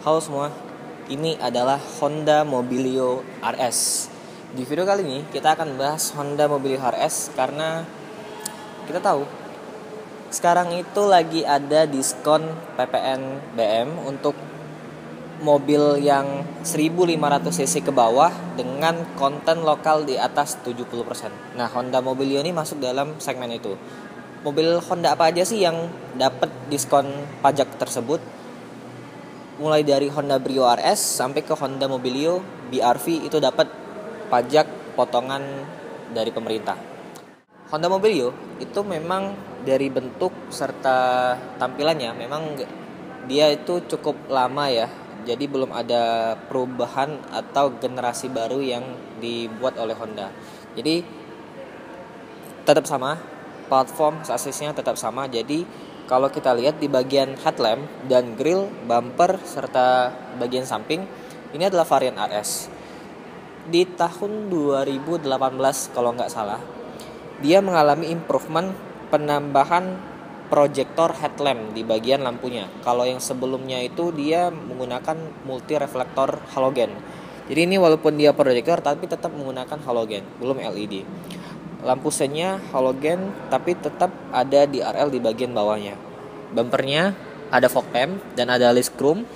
Halo semua, ini adalah Honda Mobilio RS. Di video kali ini kita akan bahas Honda Mobilio RS karena kita tahu sekarang itu lagi ada diskon PPNBM untuk mobil yang 1500 cc ke bawah dengan konten lokal di atas 70%. Nah, Honda Mobilio ini masuk dalam segmen itu. Mobil Honda apa aja sih yang dapat diskon pajak tersebut? Mulai dari Honda Brio RS sampai ke Honda Mobilio BRV itu dapat pajak potongan dari pemerintah. Honda Mobilio itu memang dari bentuk serta tampilannya memang dia itu cukup lama ya. Jadi belum ada perubahan atau generasi baru yang dibuat oleh Honda. Jadi tetap sama, platform chassisnya tetap sama. Jadi kalau kita lihat di bagian headlamp dan grill, bumper, serta bagian samping, ini adalah varian RS. Di tahun 2018 kalau nggak salah, dia mengalami improvement penambahan proyektor headlamp di bagian lampunya. Kalau yang sebelumnya itu dia menggunakan multi reflektor halogen. Jadi ini walaupun dia proyektor tapi tetap menggunakan halogen, belum LED. Lampu sennya halogen tapi tetap ada DRL di bagian bawahnya. Bumpernya ada fog lamp dan ada list chrome.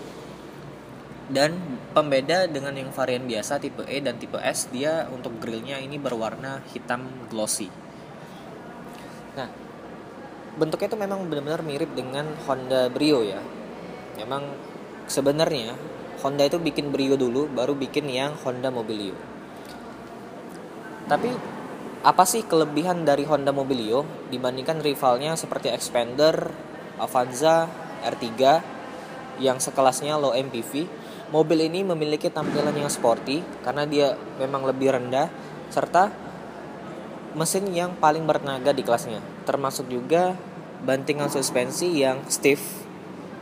Dan pembeda dengan yang varian biasa tipe E dan tipe S, dia untuk grillnya ini berwarna hitam glossy. Nah, bentuknya itu memang benar-benar mirip dengan Honda Brio ya. Memang sebenarnya Honda itu bikin Brio dulu baru bikin yang Honda Mobilio. Tapi apa sih kelebihan dari Honda Mobilio dibandingkan rivalnya seperti Xpander, Avanza, R3 yang sekelasnya low MPV? Mobil ini memiliki tampilan yang sporty karena dia memang lebih rendah serta mesin yang paling bertenaga di kelasnya. Termasuk juga bantingan suspensi yang stiff.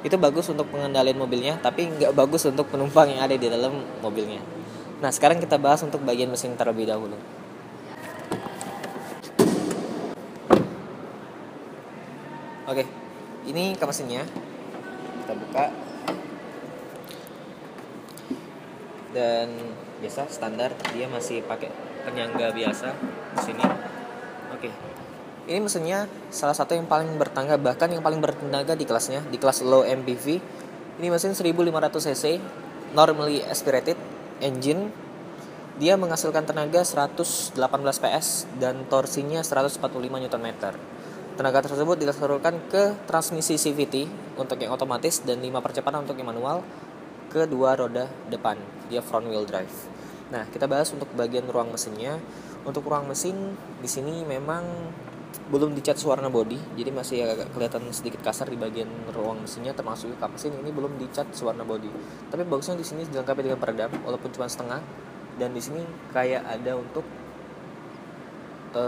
Itu bagus untuk pengendalian mobilnya, tapi nggak bagus untuk penumpang yang ada di dalam mobilnya. Nah, sekarang kita bahas untuk bagian mesin terlebih dahulu. Oke, ini ke mesinnya. Kita buka. Dan biasa standar dia masih pakai penyangga biasa di sini. Oke. Ini mesinnya salah satu yang paling bertenaga, bahkan yang paling bertenaga di kelasnya, di kelas low MPV. Ini mesin 1500 cc, normally aspirated engine. Dia menghasilkan tenaga 118 PS dan torsinya 145 Nm. Tenaga tersebut disalurkan ke transmisi CVT untuk yang otomatis dan 5 percepatan untuk yang manual ke dua roda depan. Dia front wheel drive. Nah, kita bahas untuk bagian ruang mesinnya. Untuk ruang mesin di sini memang belum dicat warna body, jadi masih agak kelihatan sedikit kasar di bagian ruang mesinnya, termasuk kap mesin ini belum dicat warna body. Tapi bagusnya di sini dilengkapi dengan peredam walaupun cuma setengah, dan di sini kayak ada untuk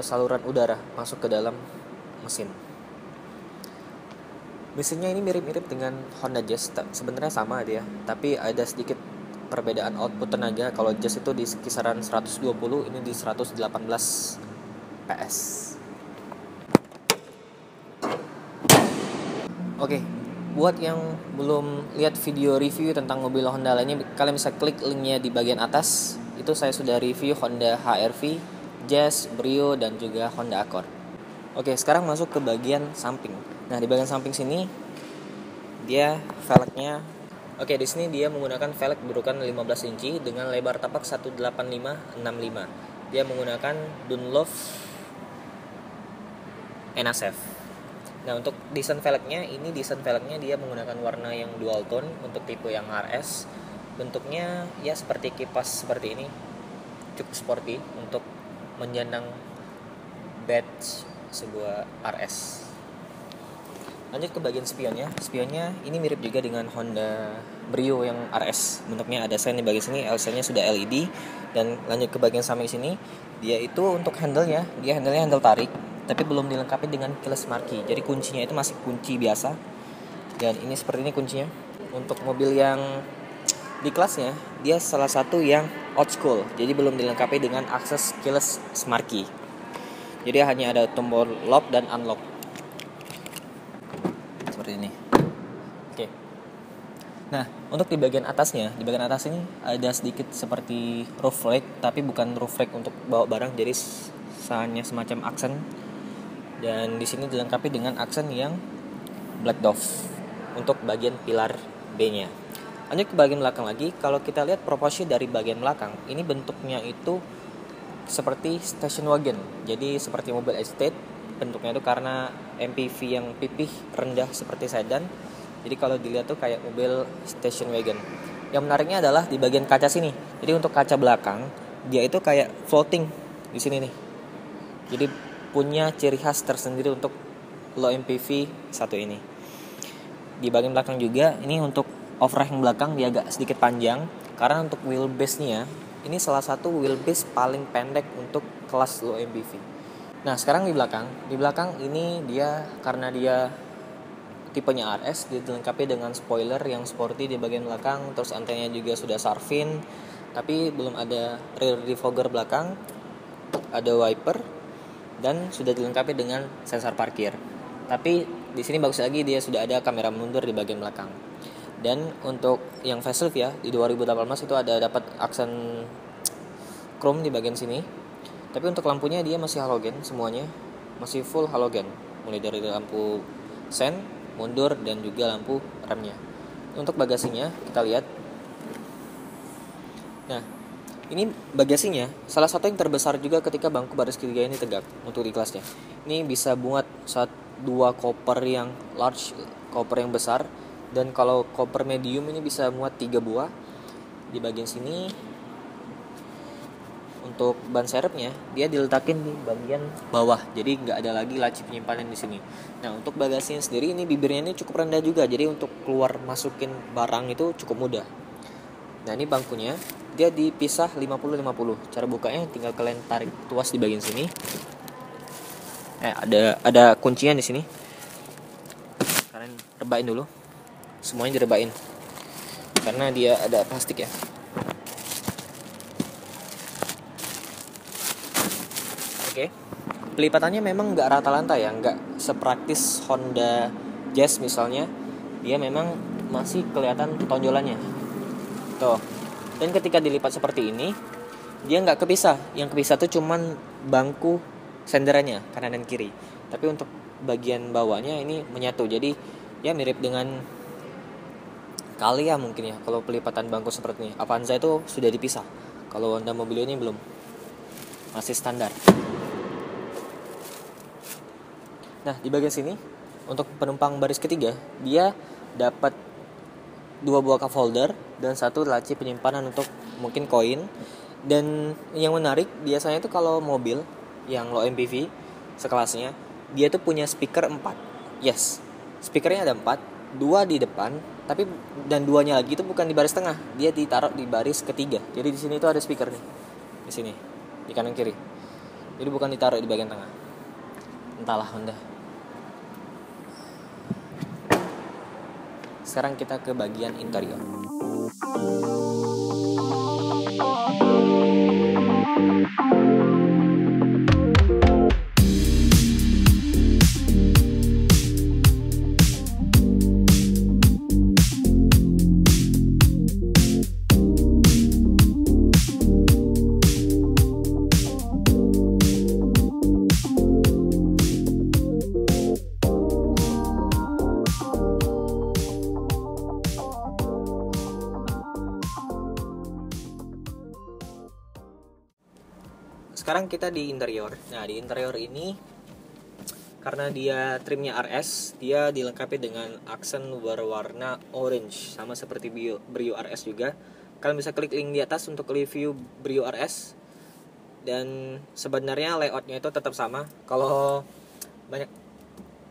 saluran udara masuk ke dalam mesin. Mesinnya ini mirip-mirip dengan Honda Jazz, sebenarnya sama dia, tapi ada sedikit perbedaan output tenaga. Kalau Jazz itu di kisaran 120, ini di 118 PS. Oke, buat yang belum lihat video review tentang mobil Honda lainnya, kalian bisa klik linknya di bagian atas. Itu saya sudah review Honda HR-V, Jazz, Brio, dan juga Honda Accord. Oke, sekarang masuk ke bagian samping. Nah, di bagian samping sini dia velgnya. Oke, di sini dia menggunakan velg berukuran 15 inci dengan lebar tapak 185/65. Dia menggunakan Dunlop NSF. Nah, untuk desain velgnya dia menggunakan warna yang dual tone untuk tipe yang RS. Bentuknya ya seperti kipas seperti ini. Cukup sporty untuk menjandang badge sebuah RS. Lanjut ke bagian spionnya. Spionnya ini mirip juga dengan Honda Brio yang RS. Bentuknya ada sen di bagian sini, LC-nya sudah LED. Dan lanjut ke bagian samping sini, dia itu untuk handle-nya, dia handle-nya handle tarik, tapi belum dilengkapi dengan keyless marquee. Jadi kuncinya itu masih kunci biasa. Dan ini seperti ini kuncinya. Untuk mobil yang di kelasnya, dia salah satu yang old school. Jadi belum dilengkapi dengan akses keyless marquee. Jadi hanya ada tombol lock dan unlock seperti ini. Oke. Nah, untuk di bagian atasnya, di bagian atas ini ada sedikit seperti roof rack, tapi bukan roof rack untuk bawa barang, jadi hanya semacam aksen. Dan di sini dilengkapi dengan aksen yang black dove untuk bagian pilar B-nya. Lanjut ke bagian belakang lagi, kalau kita lihat proporsi dari bagian belakang, ini bentuknya itu seperti station wagon. Jadi seperti mobil estate, bentuknya itu karena MPV yang pipih rendah seperti sedan. Jadi kalau dilihat tuh kayak mobil station wagon. Yang menariknya adalah di bagian kaca sini. Jadi untuk kaca belakang, dia itu kayak floating di sini nih. Jadi punya ciri khas tersendiri untuk low MPV satu ini. Di bagian belakang juga, ini untuk overhang belakang dia agak sedikit panjang. Karena untuk wheelbase-nya, ini salah satu wheelbase paling pendek untuk kelas low MPV. Nah sekarang di belakang ini dia karena dia tipenya RS, dia dilengkapi dengan spoiler yang sporty di bagian belakang, terus antenanya juga sudah Sharfin, tapi belum ada rear defogger belakang, ada wiper, dan sudah dilengkapi dengan sensor parkir. Tapi di sini bagus lagi dia sudah ada kamera mundur di bagian belakang. Dan untuk yang facelift ya, di 2018 itu ada dapat aksen chrome di bagian sini. Tapi untuk lampunya dia masih halogen semuanya, masih full halogen, mulai dari lampu sen, mundur, dan juga lampu remnya. Untuk bagasinya kita lihat. Nah, ini bagasinya salah satu yang terbesar juga ketika bangku baris ketiga ini tegak untuk di kelasnya. Ini bisa muat dua koper yang large, koper yang besar, dan kalau koper medium ini bisa muat 3 buah. Di bagian sini untuk ban serepnya dia diletakin di bagian bawah, jadi nggak ada lagi laci penyimpanan di sini. Nah untuk bagasinya sendiri ini bibirnya ini cukup rendah juga, jadi untuk keluar masukin barang itu cukup mudah. Nah ini bangkunya dia dipisah 50-50. Cara bukanya tinggal kalian tarik tuas di bagian sini. Ada kuncinya di sini. Kalian rebain dulu. Semuanya direbain. Karena dia ada plastik ya. Oke. Pelipatannya memang nggak rata lantai ya, nggak sepraktis Honda Jazz misalnya. Dia memang masih kelihatan tonjolannya. Tuh. Dan ketika dilipat seperti ini, dia nggak kepisah. Yang kepisah tuh cuman bangku senderannya kanan dan kiri. Tapi untuk bagian bawahnya ini menyatu. Jadi ya mirip dengan Calya mungkin ya. Kalau pelipatan bangku seperti ini, Avanza itu sudah dipisah. Kalau Honda Mobilio ini belum, masih standar. Nah di bagian sini untuk penumpang baris ketiga dia dapat 2 buah cup holder dan 1 laci penyimpanan untuk mungkin koin. Dan yang menarik biasanya itu kalau mobil yang low MPV sekelasnya, dia tuh punya speaker 4. Yes, speakernya ada 4, 2 di depan, tapi dan 2-nya lagi itu bukan di baris tengah, dia ditaruh di baris ketiga. Jadi di sini tuh ada speaker nih. Di sini, di kanan kiri. Jadi bukan ditaruh di bagian tengah. Entahlah Honda. Sekarang kita ke bagian interior. Sekarang kita di interior. Nah, di interior ini karena dia trimnya RS, dia dilengkapi dengan aksen berwarna orange, sama seperti Brio RS juga. Kalian bisa klik link di atas untuk review Brio RS. Dan sebenarnya layoutnya itu tetap sama. Kalau banyak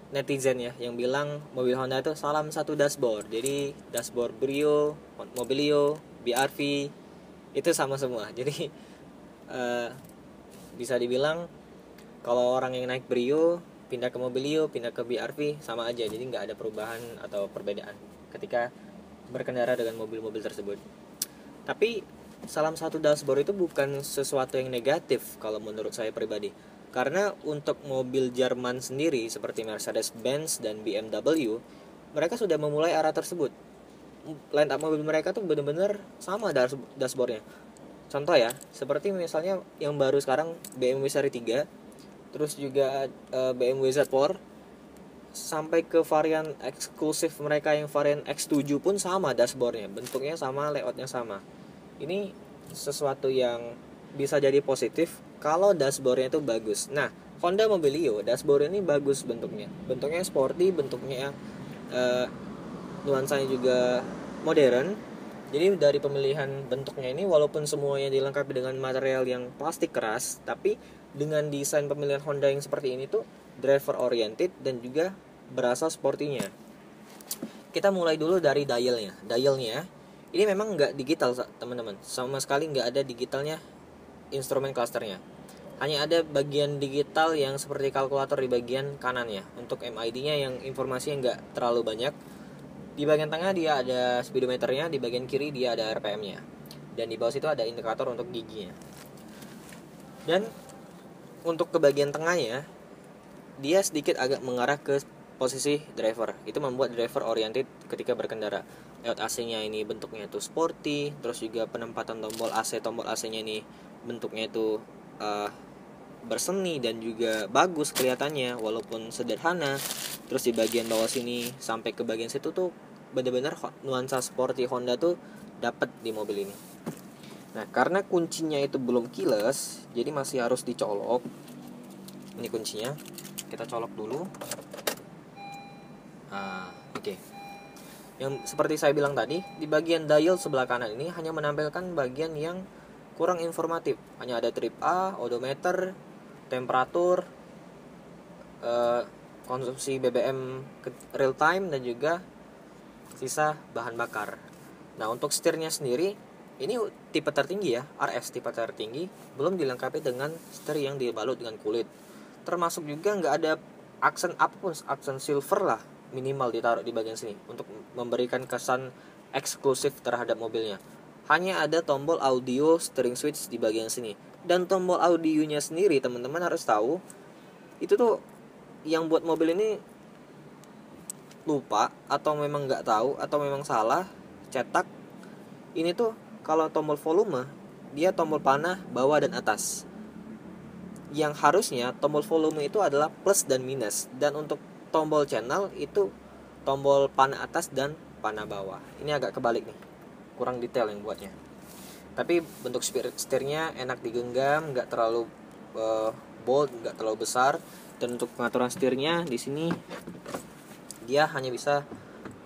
netizen ya yang bilang mobil Honda itu salam satu dashboard. Jadi dashboard Brio, Mobilio, BRV itu sama semua. Jadi bisa dibilang kalau orang yang naik Brio pindah ke Mobilio, pindah ke BRV sama aja. Jadi nggak ada perubahan atau perbedaan ketika berkendara dengan mobil-mobil tersebut. Tapi salam satu dashboard itu bukan sesuatu yang negatif kalau menurut saya pribadi. Karena untuk mobil Jerman sendiri seperti Mercedes-Benz dan BMW, mereka sudah memulai arah tersebut. line up mobil mereka tuh bener-bener sama dashboardnya. Contoh ya, seperti misalnya yang baru sekarang BMW seri 3, terus juga BMW Z4, sampai ke varian eksklusif mereka yang varian X7 pun sama dashboardnya, bentuknya sama, layoutnya sama. Ini sesuatu yang bisa jadi positif kalau dashboardnya itu bagus. Nah, Honda Mobilio dashboard ini bagus bentuknya sporty, bentuknya nuansanya juga modern. Jadi dari pemilihan bentuknya ini, walaupun semuanya dilengkapi dengan material yang plastik keras, tapi dengan desain pemilihan Honda yang seperti ini tuh driver oriented dan juga berasa sportinya. Kita mulai dulu dari dialnya. Dialnya ini memang nggak digital teman-teman, sama sekali nggak ada digitalnya instrumen clusternya. Hanya ada bagian digital yang seperti kalkulator di bagian kanannya. Untuk MID-nya yang informasinya nggak terlalu banyak. Di bagian tengah dia ada speedometernya, di bagian kiri dia ada RPM-nya. Dan di bawah situ ada indikator untuk giginya. Dan untuk ke bagian tengahnya, dia sedikit agak mengarah ke posisi driver. Itu membuat driver oriented ketika berkendara. Layout AC-nya ini bentuknya itu sporty, terus juga penempatan tombol AC-nya ini bentuknya itu berseni dan juga bagus kelihatannya walaupun sederhana. Terus di bagian bawah sini sampai ke bagian situ tuh bener-bener nuansa sporty Honda tuh dapat di mobil ini. Nah, karena kuncinya itu belum keyless, jadi masih harus dicolok. Ini kuncinya, kita colok dulu. Oke. Yang seperti saya bilang tadi, di bagian dial sebelah kanan ini hanya menampilkan bagian yang kurang informatif. Hanya ada trip A, odometer, temperatur, konsumsi BBM real time, dan juga sisa bahan bakar. Nah, untuk setirnya sendiri, ini tipe tertinggi ya, RS tipe tertinggi, belum dilengkapi dengan setir yang dibalut dengan kulit. Termasuk juga nggak ada aksen apapun, aksen silver lah minimal ditaruh di bagian sini untuk memberikan kesan eksklusif terhadap mobilnya. Hanya ada tombol audio steering switch di bagian sini. Dan tombol audionya sendiri teman-teman harus tahu, itu tuh yang buat mobil ini lupa atau memang nggak tahu atau memang salah cetak. Ini tuh kalau tombol volume dia tombol panah bawah dan atas, yang harusnya tombol volume itu adalah plus dan minus, dan untuk tombol channel itu tombol panah atas dan panah bawah. Ini agak kebalik nih, kurang detail yang buatnya. Tapi bentuk setirnya enak digenggam, nggak terlalu bold, nggak terlalu besar. Dan untuk pengaturan setirnya di sini dia hanya bisa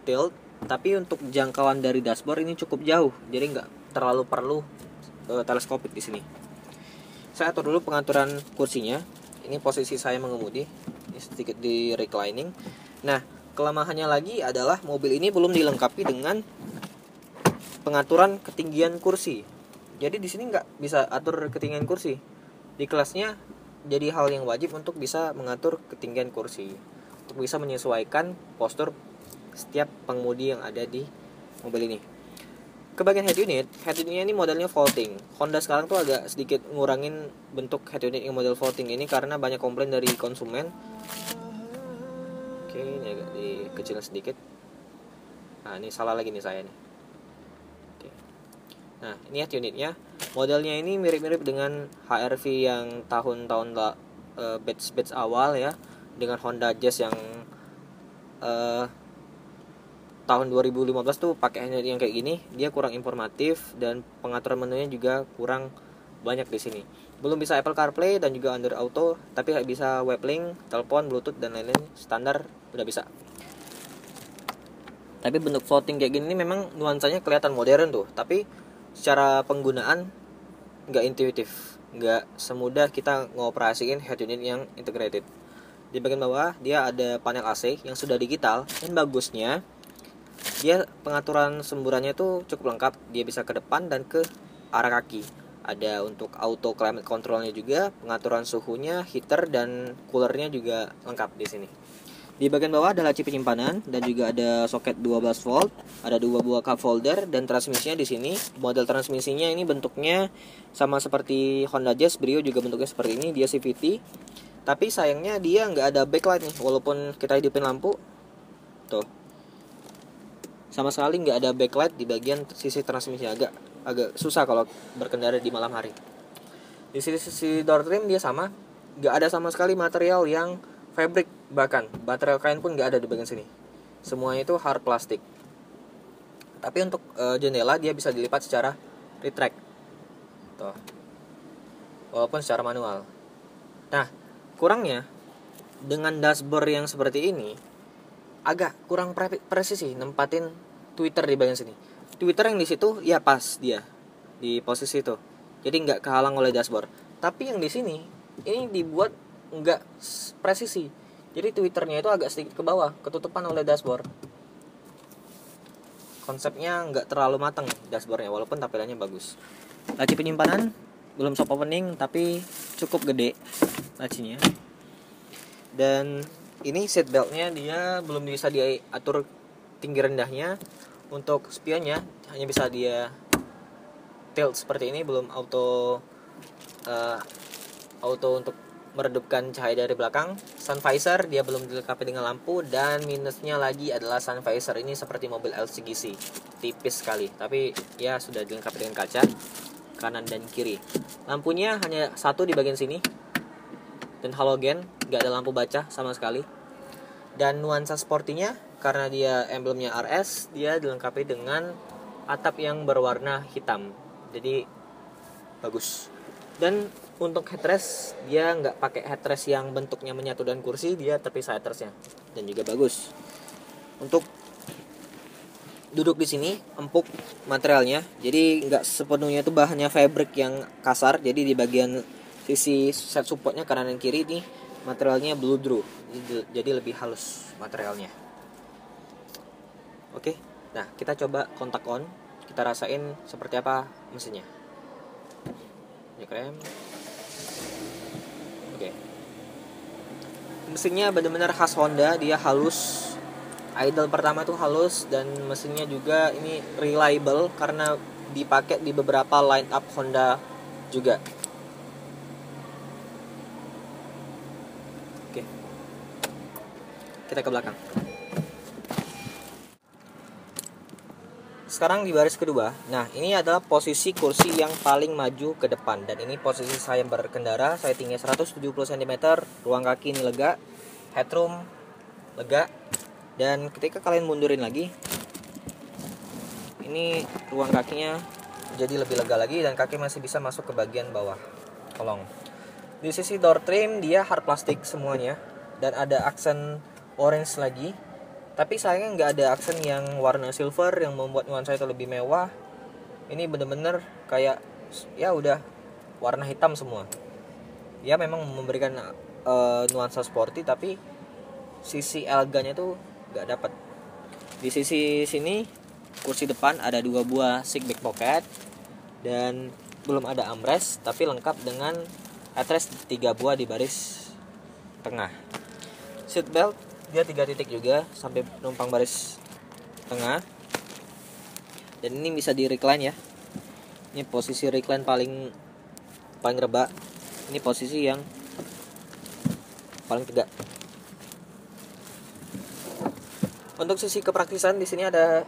tilt, tapi untuk jangkauan dari dashboard ini cukup jauh, jadi nggak terlalu perlu teleskopik di sini. Saya atur dulu pengaturan kursinya. Ini posisi saya mengemudi, ini sedikit di reclining. Nah, kelemahannya lagi adalah mobil ini belum dilengkapi dengan pengaturan ketinggian kursi. Jadi di sini nggak bisa atur ketinggian kursi. Di kelasnya jadi hal yang wajib untuk bisa mengatur ketinggian kursi, untuk bisa menyesuaikan postur setiap pengemudi yang ada di mobil ini. Ke bagian head unitnya ini modelnya vaulting. Honda sekarang tuh agak sedikit ngurangin bentuk head unit yang model vaulting ini karena banyak komplain dari konsumen. Oke, ini agak dikecilin sedikit. Nah, ini salah lagi nih saya nih. Oke. Nah, ini head unitnya. Modelnya ini mirip-mirip dengan HR-V yang tahun-tahun batch awal ya, dengan Honda Jazz yang tahun 2015 tuh pakai head unit yang kayak gini. Dia kurang informatif dan pengaturan menunya juga kurang banyak di sini. Belum bisa Apple CarPlay dan juga Android Auto, tapi bisa WebLink, telepon, Bluetooth dan lain-lain standar udah bisa. Tapi bentuk floating kayak gini memang nuansanya kelihatan modern tuh, tapi secara penggunaan nggak intuitif, nggak semudah kita ngoperasiin head unit yang integrated. Di bagian bawah dia ada panel AC yang sudah digital, dan bagusnya dia pengaturan semburannya tuh cukup lengkap. Dia bisa ke depan dan ke arah kaki. Ada untuk auto climate controlnya juga, pengaturan suhunya, heater dan coolernya juga lengkap di sini. Di bagian bawah ada laci penyimpanan dan juga ada soket 12 volt, ada 2 buah cup holder, dan transmisinya di sini. Model transmisinya ini bentuknya sama seperti Honda Jazz, Brio juga bentuknya seperti ini, dia CVT. Tapi sayangnya dia nggak ada backlight nih, walaupun kita hidupin lampu. Tuh. sama sekali nggak ada backlight di bagian sisi transmisi. Agak susah kalau berkendara di malam hari. Di sisi door trim dia sama, nggak ada sama sekali material yang fabric, bahkan baterai kain pun nggak ada di bagian sini. Semuanya itu hard plastik. Tapi untuk jendela dia bisa dilipat secara retract, tuh, walaupun secara manual. Nah, kurangnya dengan dashboard yang seperti ini agak kurang presisi nempatin tweeter di bagian sini. Tweeter yang di situ ya pas dia di posisi itu, jadi nggak kehalang oleh dashboard. Tapi yang di sini ini dibuat nggak presisi, jadi tweeternya itu agak sedikit ke bawah, ketutupan oleh dashboard. Konsepnya nggak terlalu matang dashboardnya, walaupun tampilannya bagus. Laci penyimpanan belum soft opening tapi cukup gede lacinya. Dan ini seat beltnya dia belum bisa diatur tinggi rendahnya. Untuk spionnya hanya bisa dia tilt seperti ini, belum auto untuk meredupkan cahaya dari belakang. Sun visor dia belum dilengkapi dengan lampu, dan minusnya lagi adalah sun visor ini seperti mobil LCGC, tipis sekali. Tapi ya sudah dilengkapi dengan kaca kanan dan kiri. Lampunya hanya satu di bagian sini dan halogen, nggak ada lampu baca sama sekali. Dan nuansa sportinya karena dia emblemnya RS, dia dilengkapi dengan atap yang berwarna hitam, jadi bagus. Dan untuk headrest dia nggak pakai headrest yang bentuknya menyatu dan kursi, dia terpisah headrestnya dan juga bagus. Untuk duduk di sini empuk materialnya, jadi nggak sepenuhnya itu bahannya fabric yang kasar. Jadi di bagian sisi set supportnya kanan dan kiri ini materialnya bludru, jadi lebih halus materialnya. Oke, nah kita coba kontak on, kita rasain seperti apa mesinnya. Ini rem. Oke, mesinnya benar-benar khas Honda, dia halus. Idle pertama tuh halus, dan mesinnya juga ini reliable karena dipakai di beberapa line up Honda juga. Oke, kita ke belakang. Sekarang di baris kedua. Nah, ini adalah posisi kursi yang paling maju ke depan, dan ini posisi saya berkendara. Saya tinggi 170 cm, ruang kaki ini lega, headroom lega. Dan ketika kalian mundurin lagi, ini ruang kakinya jadi lebih lega lagi, dan kaki masih bisa masuk ke bagian bawah kolong. Di sisi door trim dia hard plastik semuanya, dan ada aksen orange lagi. Tapi sayangnya nggak ada aksen yang warna silver yang membuat nuansa itu lebih mewah. Ini bener-bener kayak ya udah warna hitam semua. Ya memang memberikan nuansa sporty, tapi sisi elegannya tuh nggak dapat. Di sisi sini kursi depan ada 2 buah seat back pocket, dan belum ada armrest, tapi lengkap dengan headrest 3 buah di baris tengah. Seat belt dia 3 titik juga sampai penumpang baris tengah, dan ini bisa di recline ya. Ini posisi recline paling rebah. Ini posisi yang paling tegak. Untuk sisi kepraktisan di sini ada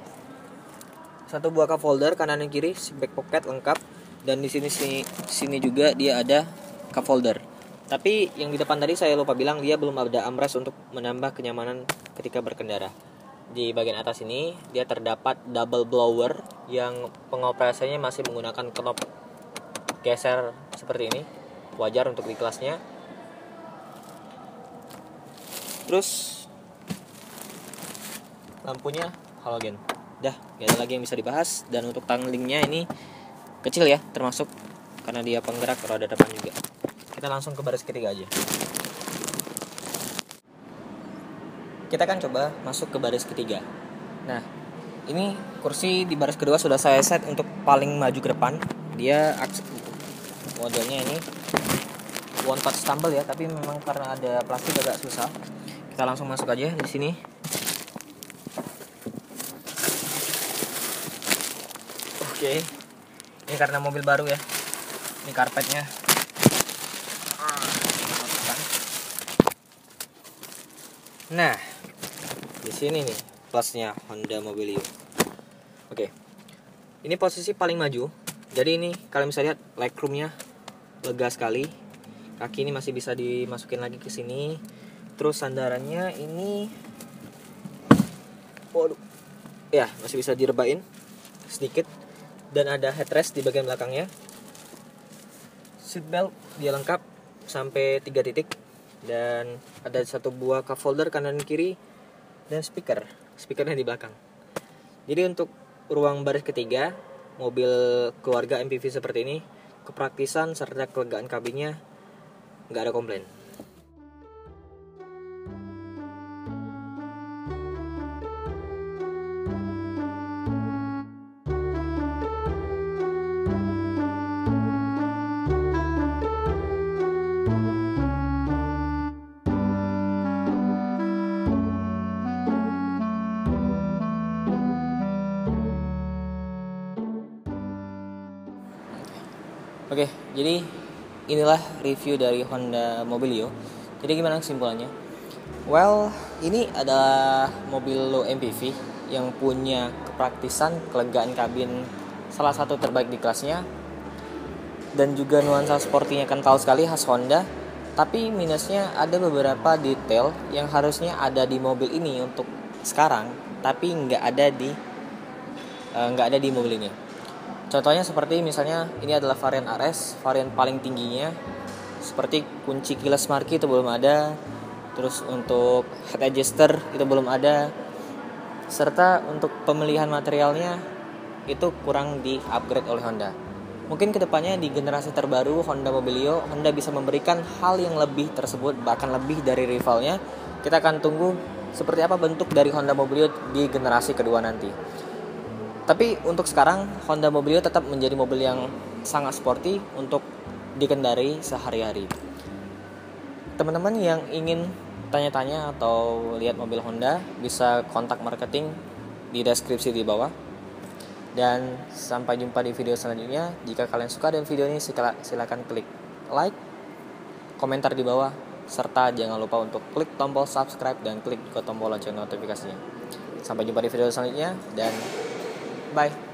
1 buah cup holder kanan dan kiri, back pocket lengkap, dan di sini juga dia ada cup holder. Tapi yang di depan tadi saya lupa bilang, dia belum ada armrest untuk menambah kenyamanan ketika berkendara. Di bagian atas ini dia terdapat double blower yang pengoperasiannya masih menggunakan knob geser seperti ini, wajar untuk di kelasnya. Terus lampunya halogen. Dah, gak ada lagi yang bisa dibahas. Dan untuk tanglingnya ini kecil ya, termasuk karena dia penggerak roda depan juga. Kita langsung ke baris ketiga aja. Kita akan coba masuk ke baris ketiga. Nah, ini kursi di baris kedua sudah saya set untuk paling maju ke depan. Dia modelnya ini one touch tumble ya, tapi memang karena ada plastik agak susah. Kita langsung masuk aja di sini. Oke. Ini karena mobil baru ya. Ini karpetnya. Nah, di sini nih plusnya Honda Mobilio. Oke. Ini posisi paling maju. Jadi ini kalian bisa lihat legroomnya lega sekali. Kaki ini masih bisa dimasukin lagi ke sini. Terus sandarannya ini, waduh, ya masih bisa direbain sedikit. Dan ada headrest di bagian belakangnya. Seatbelt dia lengkap sampai 3 titik. Dan ada 1 buah cup holder kanan kiri. Dan speakernya di belakang. Jadi untuk ruang baris ketiga mobil keluarga MPV seperti ini, kepraktisan serta kelegaan kabinnya nggak ada komplain. Oke, jadi inilah review dari Honda Mobilio. Jadi gimana kesimpulannya? Well, ini adalah mobil low MPV yang punya kepraktisan, kelegaan kabin salah satu terbaik di kelasnya, dan juga nuansa sportinya kental sekali khas Honda. Tapi minusnya ada beberapa detail yang harusnya ada di mobil ini untuk sekarang, tapi nggak ada di mobil ini. Contohnya seperti misalnya ini adalah varian RS, varian paling tingginya. Seperti kunci keyless marquee itu belum ada. Terus untuk head adjuster itu belum ada. Serta untuk pemilihan materialnya itu kurang di-upgrade oleh Honda. Mungkin kedepannya di generasi terbaru Honda Mobilio, Honda bisa memberikan hal yang lebih tersebut, bahkan lebih dari rivalnya. Kita akan tunggu seperti apa bentuk dari Honda Mobilio di generasi kedua nanti. Tapi untuk sekarang Honda Mobilio tetap menjadi mobil yang sangat sporty untuk dikendarai sehari-hari. Teman-teman yang ingin tanya-tanya atau lihat mobil Honda bisa kontak marketing di deskripsi di bawah. Dan sampai jumpa di video selanjutnya. Jika kalian suka dengan video ini silakan klik like, komentar di bawah, serta jangan lupa untuk klik tombol subscribe dan klik juga tombol lonceng notifikasinya. Sampai jumpa di video selanjutnya dan bye.